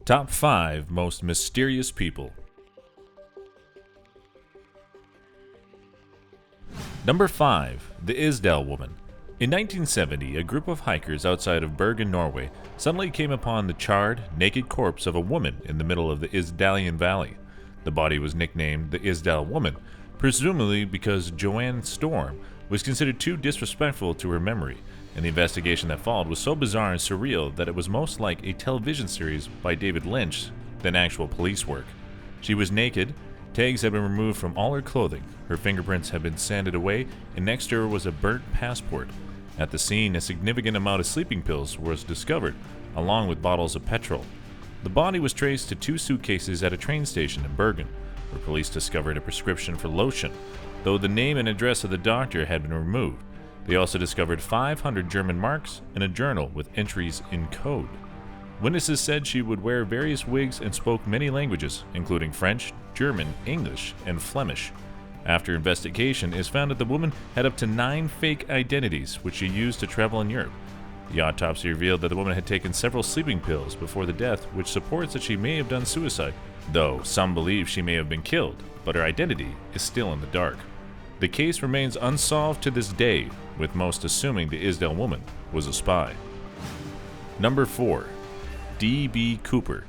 Top 5 Most Mysterious People. Number 5. The Isdal Woman. In 1970, a group of hikers outside of Bergen, Norway, suddenly came upon the charred, naked corpse of a woman in the middle of the Isdalian Valley. The body was nicknamed the Isdal Woman, presumably because Joanne Storm was considered too disrespectful to her memory, and the investigation that followed was so bizarre and surreal that it was most like a television series by David Lynch than actual police work. She was naked, tags had been removed from all her clothing, her fingerprints had been sanded away, and next to her was a burnt passport. At the scene, a significant amount of sleeping pills was discovered, along with bottles of petrol. The body was traced to 2 suitcases at a train station in Bergen, where police discovered a prescription for lotion, though the name and address of the doctor had been removed. They also discovered 500 German marks and a journal with entries in code. Witnesses said she would wear various wigs and spoke many languages, including French, German, English, and Flemish. After investigation, it is found that the woman had up to 9 fake identities, which she used to travel in Europe. The autopsy revealed that the woman had taken several sleeping pills before the death, which supports that she may have done suicide, though some believe she may have been killed, but her identity is still in the dark. The case remains unsolved to this day, with most assuming the Isdal woman was a spy. Number 4. D.B. Cooper.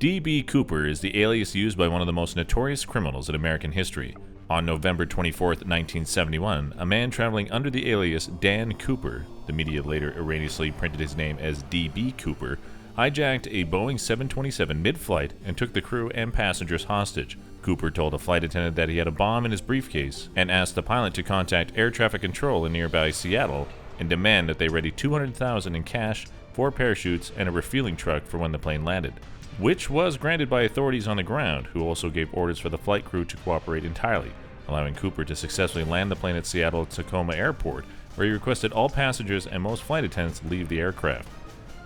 D.B. Cooper is the alias used by one of the most notorious criminals in American history. On November 24, 1971, a man traveling under the alias Dan Cooper, the media later erroneously printed his name as D.B. Cooper, hijacked a Boeing 727 mid-flight and took the crew and passengers hostage. Cooper told a flight attendant that he had a bomb in his briefcase and asked the pilot to contact air traffic control in nearby Seattle and demand that they ready $200,000 in cash, 4 parachutes, and a refueling truck for when the plane landed, which was granted by authorities on the ground, who also gave orders for the flight crew to cooperate entirely, allowing Cooper to successfully land the plane at Seattle-Tacoma Airport, where he requested all passengers and most flight attendants leave the aircraft.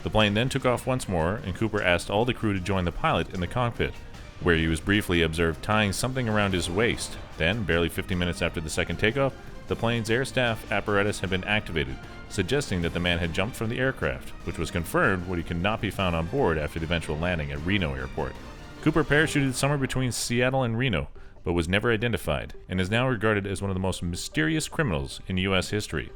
The plane then took off once more, and Cooper asked all the crew to join the pilot in the cockpit, where he was briefly observed tying something around his waist. Then, barely 50 minutes after the second takeoff, the plane's air staff apparatus had been activated, suggesting that the man had jumped from the aircraft, which was confirmed when he could not be found on board after the eventual landing at Reno Airport. Cooper parachuted somewhere between Seattle and Reno, but was never identified, and is now regarded as one of the most mysterious criminals in U.S. history.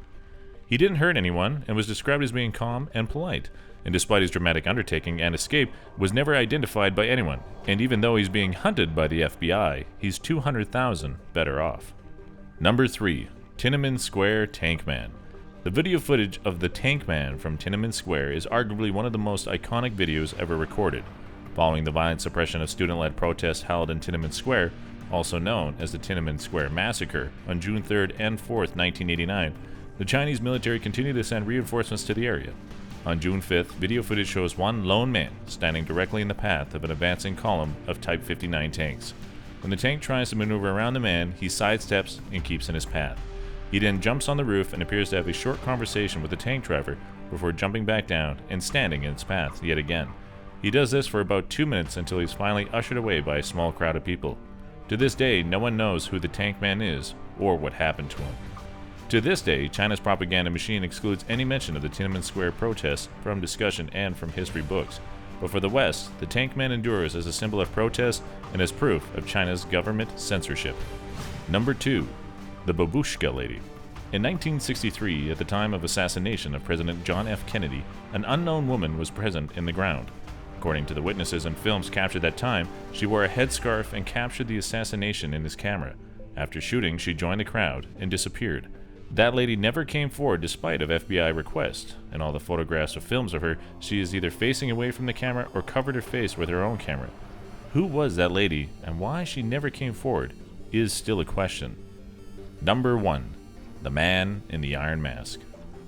He didn't hurt anyone, and was described as being calm and polite, and despite his dramatic undertaking and escape, was never identified by anyone, and even though he's being hunted by the FBI, he's $200,000 better off. Number 3. Tiananmen Square Tank Man. The video footage of the Tank Man from Tiananmen Square is arguably one of the most iconic videos ever recorded. Following the violent suppression of student-led protests held in Tiananmen Square, also known as the Tiananmen Square Massacre, on June 3rd and 4th, 1989, the Chinese military continued to send reinforcements to the area. On June 5th, video footage shows one lone man standing directly in the path of an advancing column of Type 59 tanks. When the tank tries to maneuver around the man, he sidesteps and keeps in his path. He then jumps on the roof and appears to have a short conversation with the tank driver before jumping back down and standing in its path yet again. He does this for about 2 minutes until he's finally ushered away by a small crowd of people. To this day, no one knows who the Tank Man is or what happened to him. To this day, China's propaganda machine excludes any mention of the Tiananmen Square protests from discussion and from history books. But for the West, the Tank Man endures as a symbol of protest and as proof of China's government censorship. Number 2. The Babushka Lady. In 1963, at the time of assassination of President John F. Kennedy, an unknown woman was present in the ground. According to the witnesses and films captured that time, she wore a headscarf and captured the assassination in his camera. After shooting, she joined the crowd and disappeared. That lady never came forward despite of FBI requests. In all the photographs or films of her, she is either facing away from the camera or covered her face with her own camera. Who was that lady and why she never came forward is still a question. Number 1. The Man in the Iron Mask.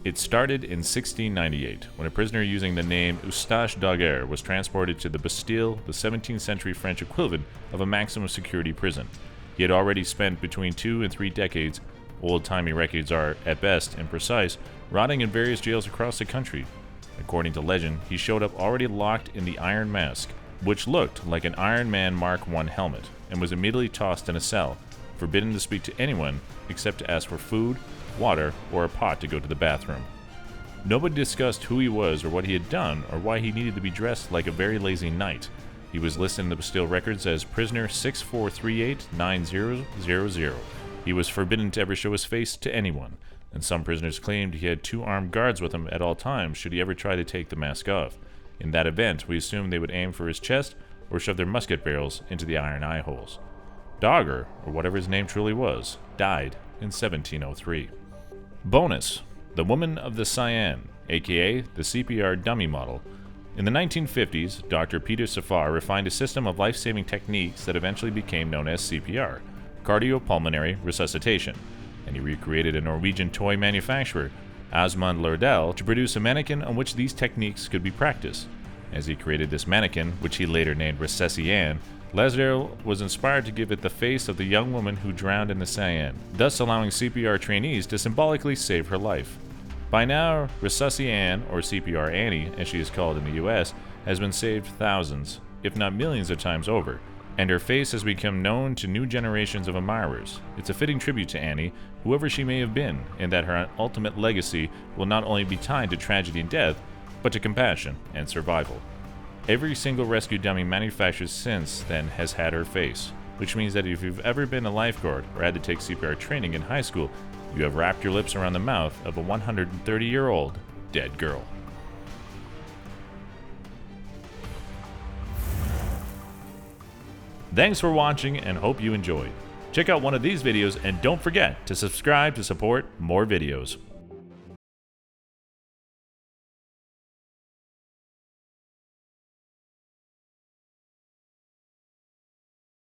It started in 1698, when a prisoner using the name Eustache Daguerre was transported to the Bastille, the 17th century French equivalent of a maximum security prison. He had already spent between 2 and 3 decades, old-timey records are, at best, imprecise, rotting in various jails across the country. According to legend, he showed up already locked in the Iron Mask, which looked like an Iron Man Mark I helmet, and was immediately tossed in a cell, forbidden to speak to anyone except to ask for food, water, or a pot to go to the bathroom. Nobody discussed who he was or what he had done or why he needed to be dressed like a very lazy knight. He was listed in the Bastille records as prisoner 64389000. He was forbidden to ever show his face to anyone, and some prisoners claimed he had 2 armed guards with him at all times should he ever try to take the mask off. In that event, we assumed they would aim for his chest or shove their musket barrels into the iron eye holes. Dogger, or whatever his name truly was, died in 1703. Bonus: the Woman of the Cyan, aka the CPR dummy model. In the 1950s, Dr. Peter Safar refined a system of life-saving techniques that eventually became known as CPR, cardiopulmonary resuscitation, and he recreated a Norwegian toy manufacturer, Asmund Lordell, to produce a mannequin on which these techniques could be practiced. As he created this mannequin, which he later named Recessian, Lasdell was inspired to give it the face of the young woman who drowned in the Seine, thus allowing CPR trainees to symbolically save her life. By now, Recessian, or CPR Annie, as she is called in the US, has been saved thousands, if not millions of times over, and her face has become known to new generations of admirers. It's a fitting tribute to Annie, whoever she may have been, in that her ultimate legacy will not only be tied to tragedy and death, but to compassion and survival. Every single rescue dummy manufactured since then has had her face, which means that if you've ever been a lifeguard or had to take CPR training in high school, you have wrapped your lips around the mouth of a 130-year-old dead girl. Thanks for watching and hope you enjoyed. Check out one of these videos and don't forget to subscribe to support more videos.